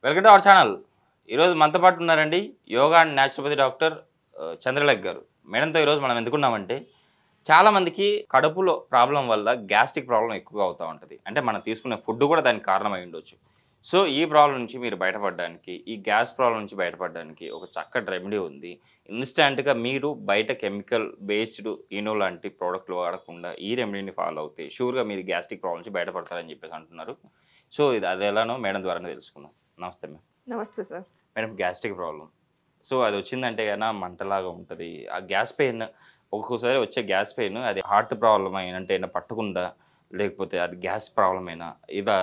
Welcome to our channel. ఈరోజు మనతో పాటు ఉన్నారండి yoga and naturopathy doctor Chandralekha గారు. మేడంతో ఈరోజు మనం ఎందుకున్నామంటే చాలామందికి కడుపులో ప్రాబ్లం వల్ల గ్యాస్ట్రిక్ ప్రాబ్లం ఎక్కువగా అవుతూ ఉంటుంది. అంటే మనం తీసుకునే ఫుడ్ కూడా దానికి కారణమై ఉండొచ్చు. సో ఈ ప్రాబ్లం నుంచి మీరు బయటపడడానికి, ఈ గ్యాస్ ప్రాబ్లం నుంచి బయటపడడానికి ఒక చక్కటి రెమెడీ ఉంది. ఇన్స్టాంట్గా మీరు బయట కెమికల్ బేస్డ్ ఈనో లాంటి ప్రోడక్ట్లు వాడకుండా ఈ రెమెడీని ఫాలో అవుతే షూర్గా మీరు గ్యాస్ట్రిక్ ప్రాబ్లం నుంచి బయటపడతారని చెప్పేసి అంటున్నారు. సో ఇది అది ఎలానో మేడం ద్వారానే తెలుసుకుందాం. నమస్తే మ్యామ్. నమస్తే sir. Madam, gastric problem, so అది వచ్చిందంటే కన్నా మంటలాగా ఉంటుంది. ఆ గ్యాస్ పెయిన్, ఒక్కొక్కసారి వచ్చే గ్యాస్ పెయిన్ అది హార్ట్ ప్రాబ్లం అయినంటే అయినా పట్టుకుందా, లేకపోతే అది గ్యాస్ ప్రాబ్లం అయినా ఇలా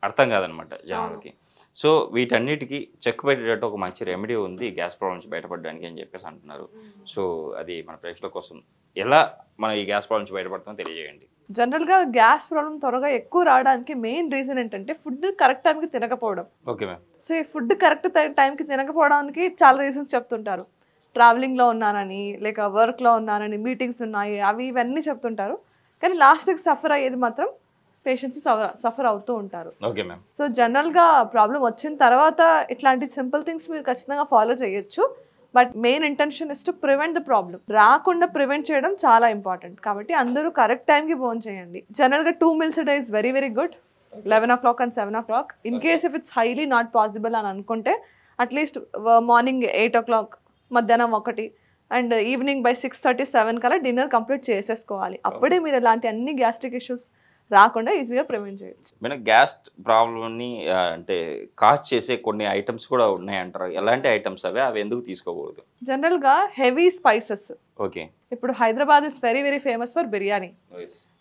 అర్థం కాదనమాట జనాలకి. సో వీటన్నిటికీ చెక్ పెట్టేటట్టు ఒక మంచి రెమెడీ ఉంది గ్యాస్ ప్రాబ్లం నుంచి బయటపడడానికి అని చెప్పేసి అంటున్నారు. సో అది మన ప్రేక్షకుల కోసం ఎలా మనం ఈ గ్యాస్ ప్రాబ్లం నుంచి బయటపడతామో తెలియజేయండి. జనరల్గా గ్యాస్ ప్రాబ్లం త్వరగా ఎక్కువ రావడానికి మెయిన్ రీజన్ ఏంటంటే ఫుడ్ కరెక్ట్ టైంకి తినకపోవడం. Okay ma'am. సో ఈ ఫుడ్ కరెక్ట్ టైంకి తినకపోవడానికి చాలా రీజన్స్ చెప్తుంటారు. ట్రావెలింగ్లో ఉన్నానని, లేక వర్క్లో ఉన్నానని, మీటింగ్స్ ఉన్నాయి, అవి ఇవన్నీ చెప్తుంటారు. కానీ లాస్ట్కి సఫర్ అయ్యేది మాత్రం పేషెంట్స్ సఫర్ అవుతూ ఉంటారు. Okay ma'am. సో జనరల్గా ప్రాబ్లం వచ్చిన తర్వాత ఇట్లాంటి సింపుల్ థింగ్స్ మీరు ఖచ్చితంగా ఫాలో చేయొచ్చు. But main intention is to prevent the problem. రాకుండా ప్రివెంట్ చేయడం చాలా ఇంపార్టెంట్. కాబట్టి అందరూ కరెక్ట్ టైంకి భోజనం చేయండి. జనరల్గా 2 meals a day is very very good. 11 o'clock and 7 o'clock. In case if it's highly not possible అని అనుకుంటే అట్లీస్ట్ మార్నింగ్ 8 o'clock, మధ్యాహ్నం 1 అండ్ ఈవినింగ్ బై 6:30, 7 కల్లా డిన్నర్ కంప్లీట్ చేసేసుకోవాలి. అప్పుడే మీరు ఇలాంటి అన్ని గ్యాస్ట్రిక్ ఇష్యూస్ రాకుండా ఈజీగా ప్రివెంట్ చేయొచ్చు. మేడం, గ్యాస్ ప్రాబ్లమ్ని అంటే కాజ్ చేసే కొన్ని ఐటమ్స్ కూడా ఉన్నాయంటారు. ఎలాంటి ఐటమ్స్ అవి ఎందుకు తీసుకోకూడదు? జనరల్గా హెవీ స్పైసెస్. ఓకే. ఇప్పుడు Hyderabad is very very famous for biryani.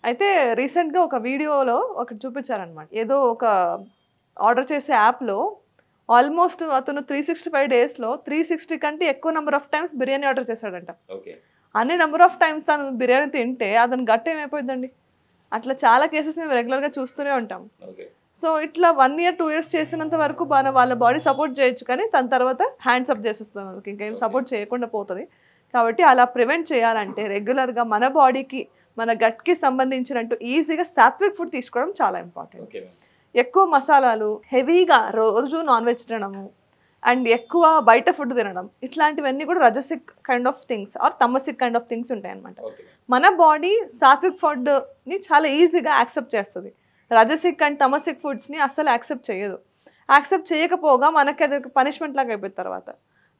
అయితే రీసెంట్గా ఒక వీడియోలో ఒకటి చూపించారనమాట. ఏదో ఒక ఆర్డర్ చేసే యాప్లో ఆల్మోస్ట్ అతను 365 daysలో 360 కంటే ఎక్కువ number of times biryani order చేశాడంట. అన్ని నెంబర్ ఆఫ్ టైమ్స్ తను బిర్యానీ తింటే అతను గట్టి ఏమైపోయిందండి. అట్లా చాలా కేసెస్ మేము రెగ్యులర్గా చూస్తూనే ఉంటాం. సో ఇట్లా 1 year 2 years చేసినంత వరకు వాళ్ళ బాడీ సపోర్ట్ చేయొచ్చు, కానీ తన తర్వాత హ్యాండ్స్ అప్ చేసేస్తాం, వాళ్ళకి ఇంకేం సపోర్ట్ చేయకుండా పోతుంది. కాబట్టి అలా ప్రివెంట్ చేయాలంటే రెగ్యులర్గా మన బాడీకి, మన గట్కి సంబంధించినట్టు ఈజీగా సాత్విక్ ఫుడ్ తీసుకోవడం చాలా ఇంపార్టెంట్. ఎక్కువ మసాలాలు, హెవీగా రోజు నాన్ వెజ్ తినడము అండ్ ఎక్కువ బయట ఫుడ్ తినడం, ఇట్లాంటివన్నీ కూడా rajasic kind of things or tamasic kind of things ఉంటాయి అనమాట. మన బాడీ సాత్విక్ ఫుడ్ని చాలా ఈజీగా యాక్సెప్ట్ చేస్తుంది. రజసిక్ అండ్ తమసిక్ ఫుడ్స్ని అస్సలు యాక్సెప్ట్ చేయదు. యాక్సెప్ట్ చేయకపోగా మనకి అది పనిష్మెంట్ లాగా అయిపోయిన తర్వాత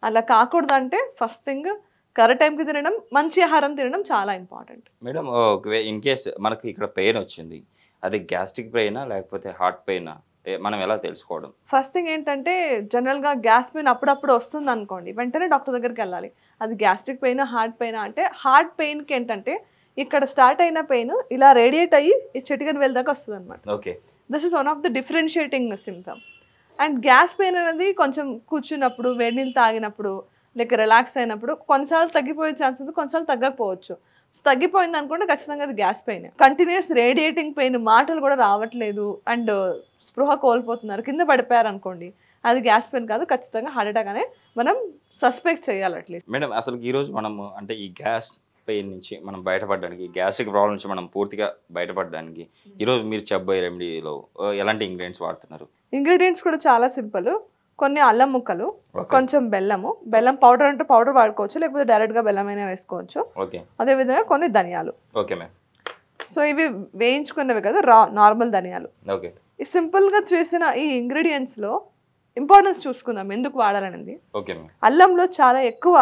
అలా కాకూడదంటే ఫస్ట్ థింగ్ కరెక్ట్ టైంకి తినడం, మంచి ఆహారం తినడం చాలా ఇంపార్టెంట్. మేడం, ఇన్ కేస్ మనకి ఇక్కడ పెయిన్ వచ్చింది, అది గ్యాస్ట్రిక్ పెయినా లేకపోతే హార్ట్ పెయినా, మనం ఎలా తెలుసుకోవడం? ఫస్ట్ థింగ్ ఏంటంటే జనరల్గా గ్యాస్ పెయిన్ అప్పుడప్పుడు వస్తుంది అనుకోండి, వెంటనే డాక్టర్ దగ్గరికి వెళ్ళాలి. అది గ్యాస్ట్రిక్ పెయిన్, హార్ట్ పెయిన్ అంటే హార్ట్ పెయిన్కి ఏంటంటే ఇక్కడ స్టార్ట్ అయిన పెయిన్ ఇలా రేడియేట్ అయ్యి ఈ చిటికెన్ వేల్ దాకా వస్తుంది అనమాట. Okay. This is one of the differentiating symptom. And gas pain అనేది కొంచెం కూర్చున్నప్పుడు, వేడి నీళ్ళు తాగినప్పుడు, లేక రిలాక్స్ అయినప్పుడు కొన్నిసార్లు తగ్గిపోయే ఛాన్స్ ఉంది, కొన్నిసార్లు తగ్గకపోవచ్చు. తగ్గిపోయింది అనుకుంటే ఖచ్చితంగా అది gas pain. Continuous radiating pain, మాటలు కూడా రావట్లేదు అండ్ స్పృహ కోల్పోతున్నారు, కింద పడిపోయారు అనుకోండి, అది గ్యాస్ పెయిన్ కాదు, ఖచ్చితంగా హార్ట్ అటాక్ అనే మనం సస్పెక్ట్ చేయాలి అట్లీస్ట్. మేడం, అసలు ఈరోజు మనము అంటే ఈ గ్యాస్ పెయిన్ నుంచి మనం బయటపడడానికి, గ్యాస్ట్రిక్ ప్రాబ్లం నుంచి మనం పూర్తిగా బయటపడడానికి ఈరోజు మీరు చెప్పబోయే రెమెడీలో ఎలాంటి ఇంగ్రీడియంట్స్ వాడుతున్నారు? ఇంగ్రీడియంట్స్ కూడా చాలా సింపుల్. కొన్ని అల్లం ముక్కలు, కొంచెం బెల్లం పౌడర్ అంటే పౌడర్ వాడుకోవచ్చు, లేకపోతే డైరెక్ట్గా బెల్లం అయినా వేసుకోవచ్చు. అదేవిధంగా కొన్ని ధనియాలు. Okay ma'am. సో ఇవి వేయించుకున్నవి కదా, నార్మల్ ధనియాలు. ఓకే. ఈ సింపుల్గా చేసిన ఈ ఇంగ్రీడియంట్స్లో ఇంపార్టెన్స్ చూసుకుందాం ఎందుకు వాడాలనేది. Okay ma'am. అల్లంలో చాలా ఎక్కువ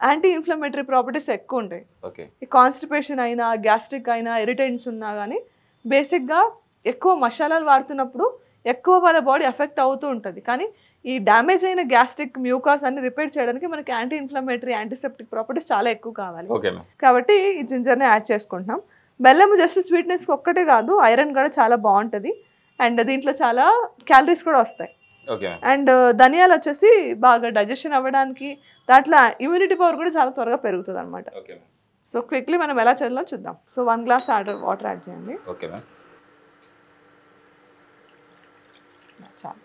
యాంటీ ఇన్ఫ్లమేటరీ ప్రాపర్టీస్ ఎక్కువ ఉంటాయి. ఓకే. ఈ కాన్స్టిపేషన్ అయినా, గ్యాస్ట్రిక్ అయినా, ఇరిటెంట్స్ ఉన్నా కానీ బేసిక్గా ఎక్కువ మసాలాలు వాడుతున్నప్పుడు ఎక్కువ వాళ్ళ బాడీ ఎఫెక్ట్ అవుతూ ఉంటుంది. కానీ ఈ డ్యామేజ్ అయిన గ్యాస్ట్రిక్ మ్యూకాస్ అన్ని రిపేర్ చేయడానికి మనకి యాంటీ ఇన్ఫ్లమేటరీ, యాంటీసెప్టిక్ ప్రాపర్టీస్ చాలా ఎక్కువ కావాలి. కాబట్టి ఈ జింజర్ని యాడ్ చేసుకుంటున్నాం. బెల్లం జస్ట్ స్వీట్నెస్కి ఒక్కటే కాదు, ఐరన్ కూడా చాలా బాగుంటుంది అండ్ దీంట్లో చాలా క్యాలరీస్ కూడా వస్తాయి. అండ్ ధనియాలు వచ్చేసి బాగా డైజెషన్ అవ్వడానికి, దాంట్లో ఇమ్యూనిటీ పవర్ కూడా చాలా త్వరగా పెరుగుతుంది అనమాట. సో క్విక్లీ మనం ఎలా చేయాలో చూద్దాం. సో 1 glass వాటర్ యాడ్ చేయండి. చాలు,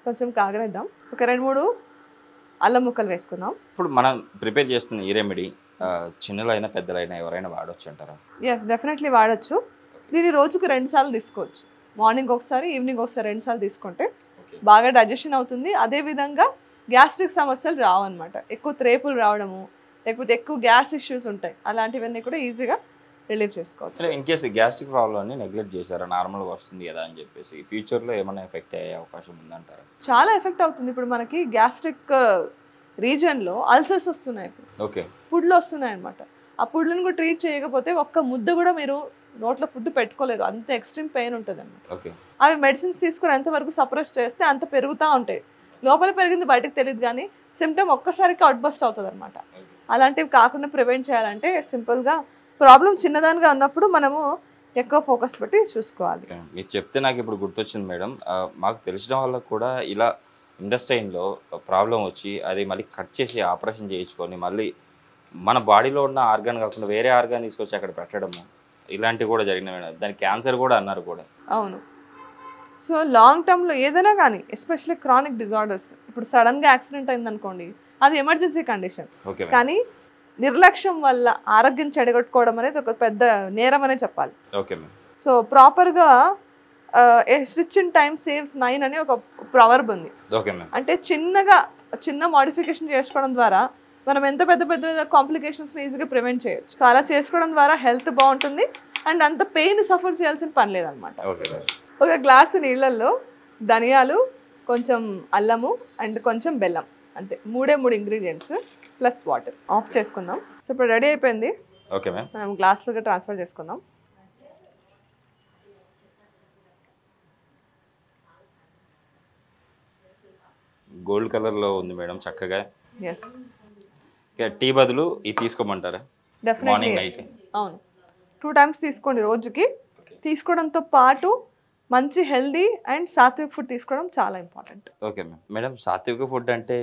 కొంచెం కాగనిద్దాం. ఒక 2-3 అల్లం ముక్కలు వేసుకుందాం. ఇప్పుడు మనం ప్రిపేర్ చేస్తున్న ఈ రెమెడీ చిన్నలైనా పెద్దలైనా ఎవరైనా వాడచ్చు అంటారా? ఎస్, డెఫినెట్లీ వాడచ్చు. దీన్ని రోజుకు 2 సార్లు తీసుకోవచ్చు. మార్నింగ్ ఒకసారి, ఈవినింగ్ ఒకసారి 2 సార్లు తీసుకుంటే బాగా డైజెషన్ అవుతుంది. అదేవిధంగా గ్యాస్ట్రిక్ సమస్యలు రావన్నమాట. ఎక్కువ త్రేపులు రావడము, లేకపోతే ఎక్కువ గ్యాస్ ఇష్యూస్ ఉంటాయి, అలాంటివన్నీ కూడా ఈజీగా రిలీవ్ చేసుకోవచ్చు. ఇన్ కేసు గ్యాస్ట్రిక్ ప్రాబ్లమ్ని నెగ్లెక్ట్ చేశారా, నార్మల్గా వస్తుంది కదా అని చెప్పేసి ఫ్యూచర్లో ఏమైనా ఎఫెక్ట్ అయ్యే అవకాశం ఉందంటారా? చాలా ఎఫెక్ట్ అవుతుంది. ఇప్పుడు మనకి గ్యాస్ట్రిక్ రీజన్లో అల్సర్స్ వస్తున్నాయి, ఇప్పుడు ఓకే ఫుడ్లో వస్తున్నాయి అనమాట. ఆ ఫుడ్లను కూడా ట్రీట్ చేయకపోతే ఒక్క ముద్ద కూడా మీరు నోట్లో ఫుడ్ పెట్టుకోలేరు, అంత ఎక్స్ట్రీమ్ పెయిన్ ఉంటుంది అన్నమాట. ఓకే అవి మెడిసిన్స్ తీసుకుని ఎంతవరకు సప్రెస్ చేస్తే అంత పెరుగుతూ ఉంటాయి. లోపల పెరిగింది బయటకు తెలియదు, కానీ సిమ్టమ్ ఒక్కసారికి అవుట్బస్ట్ అవుతుంది అనమాట. అలాంటివి కాకుండా ప్రివెంట్ చేయాలంటే సింపుల్గా ప్రాబ్లం చిన్నదానిగా ఉన్నప్పుడు మనము ఎక్కువ ఫోకస్ పెట్టి చూసుకోవాలి. మీరు చెప్తే నాకు ఇప్పుడు గుర్తొచ్చింది మేడం, మాకు తెలిసిన వాళ్ళకు కూడా ఇలా ఇండస్ట్రైన్లో ప్రాబ్లం వచ్చి అది మళ్ళీ కట్ చేసి ఆపరేషన్ చేయించుకొని మళ్ళీ మన బాడీలో ఉన్న ఆర్గాన్ కాకుండా వేరే ఆర్గాన్ తీసుకొచ్చి అక్కడ పెట్టడము ఇలాంటివి కూడా జరిగినాయి మేడం. దానికి క్యాన్సర్ కూడా అన్నారు కూడా. అవును. సో లాంగ్ టర్మ్లో ఏదైనా కానీ, ఎస్పెషల్లీ క్రానిక్ డిజార్డర్స్, ఇప్పుడు సడన్గా యాక్సిడెంట్ అయింది అనుకోండి, అది ఎమర్జెన్సీ కండిషన్, ఓకే కానీ నిర్లక్ష్యం వల్ల ఆరోగ్యం చెడగొట్టుకోవడం అనేది ఒక పెద్ద నేరం అనే చెప్పాలి. Okay ma'am. సో ప్రాపర్గా స్టిచ్ ఇన్ టైమ్ సేవ్స్ 9 అనే ఒక ప్రవర్బ్ ఉంది. Okay ma'am. అంటే చిన్న మోడిఫికేషన్ చేసుకోవడం ద్వారా మనం ఎంత పెద్ద పెద్ద కాంప్లికేషన్స్ని ఈజీగా ప్రివెంట్ చేయొచ్చు. సో అలా చేసుకోవడం ద్వారా హెల్త్ బాగుంటుంది అండ్ అంత పెయిన్ సఫర్ చేయాల్సిన పని లేదనమాట. ఒక గ్లాసు నీళ్ళల్లో ధనియాలు, కొంచెం అల్లము అండ్ కొంచెం బెల్లం, అంతే, 3 ఇంగ్రీడియంట్స్ ప్లస్ వాటర్. ఆఫ్ చేసుకుందాం. సో ఇప్పుడు రెడీ అయిపోయింది. Okay ma'am. మనం గ్లాస్లోకి ట్రాన్స్ఫర్ చేసుకుందాం. గోల్డ్ కలర్లో ఉంది మేడం చక్కగా. ఎస్. టీ బదులు ఇది తీసుకోమంటారా? డెఫినెట్లీ. అవును, 2 times తీసుకోండి రోజుకి. తీసుకోవడంతో పాటు మంచి హెల్దీ అండ్ సాత్విక్ ఫుడ్ తీసుకోవడం చాలా ఇంపార్టెంట్. Okay ma'am. మేడం సాత్విక ఫుడ్ అంటే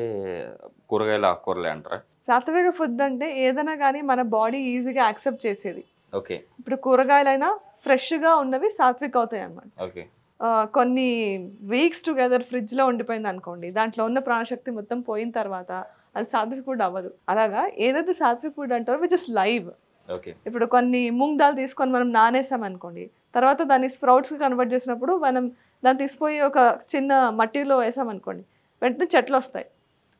కూరగాయలు ఆకుకూరలే అంటారా? సాత్విక ఫుడ్ అంటే ఏదైనా కానీ మన బాడీ ఈజీగా యాక్సెప్ట్ చేసేది. ఓకే. ఇప్పుడు కూరగాయలైనా ఫ్రెష్గా ఉన్నవి సాత్విక్ అవుతాయి అన్నమాట. ఓకే. కొన్ని వీక్స్ టుగెదర్ ఫ్రిడ్జ్లో ఉండిపోయింది అనుకోండి, దాంట్లో ఉన్న ప్రాణశక్తి మొత్తం పోయిన తర్వాత అది సాత్విక్ ఫుడ్ అవ్వదు. అలాగా ఏదైతే సాత్విక్ ఫుడ్ అంటారో విచ్ ఇస్ లైవ్. ఓకే. ఇప్పుడు కొన్ని మూంగ్ దాల్ తీసుకొని మనం నానేసాం అనుకోండి, తర్వాత దాన్ని స్ప్రౌట్స్కి కన్వర్ట్ చేసినప్పుడు మనం దాన్ని తీసుకుపోయి ఒక చిన్న మట్టిలో వేసామనుకోండి, వెంటనే చెట్లు వస్తాయి.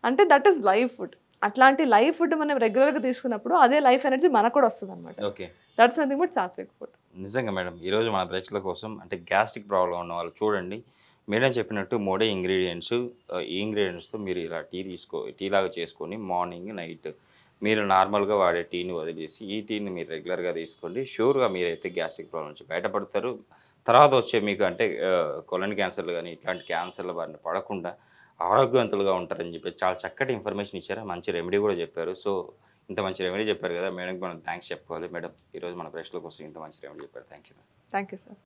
అంటే దట్ ఈస్ లైవ్ ఫుడ్. అట్లాంటి లైవ్ ఫుడ్ మనం రెగ్యులర్గా తీసుకున్నప్పుడు అదే లైఫ్ ఎనర్జీ మనకు కూడా వస్తుంది అనమాట. Okay. That's something but sattvic food. నిజంగా మేడం, ఈరోజు మన ప్రేక్షకుల కోసం అంటే గ్యాస్ట్రిక్ ప్రాబ్లం ఉన్న వాళ్ళు చూడండి, మేడం చెప్పినట్టు 3 ఇంగ్రీడియంట్స్, ఈ ఇంగ్రీడియంట్స్తో మీరు ఇలా టీ లాగా చేసుకొని మార్నింగ్ నైట్ మీరు నార్మల్గా వాడే టీని వదిలేసి ఈ టీని మీరు రెగ్యులర్గా తీసుకోండి. షూర్గా మీరైతే గ్యాస్ట్రిక్ ప్రాబ్లం నుంచి బయటపడతారు. తర్వాత వచ్చే మీకు అంటే కొలన్ క్యాన్సర్లు కానీ ఇట్లాంటి క్యాన్సర్ల బారిన పడకుండా ఆరోగ్యవంతులుగా ఉంటారని చెప్పి చాలా చక్కటి ఇన్ఫర్మేషన్ ఇచ్చారు. మంచి రెమెడీ కూడా చెప్పారు. సో ఇంత మంచి రెమెడీ చెప్పారు కదా మేడంకి మనం థ్యాంక్స్ చెప్పుకోవాలి. మేడం ఈరోజు మన ప్రేక్షకుల కోసం ఇంత మంచి రెమెడీ చెప్పారు. Thank you. Thank you sir.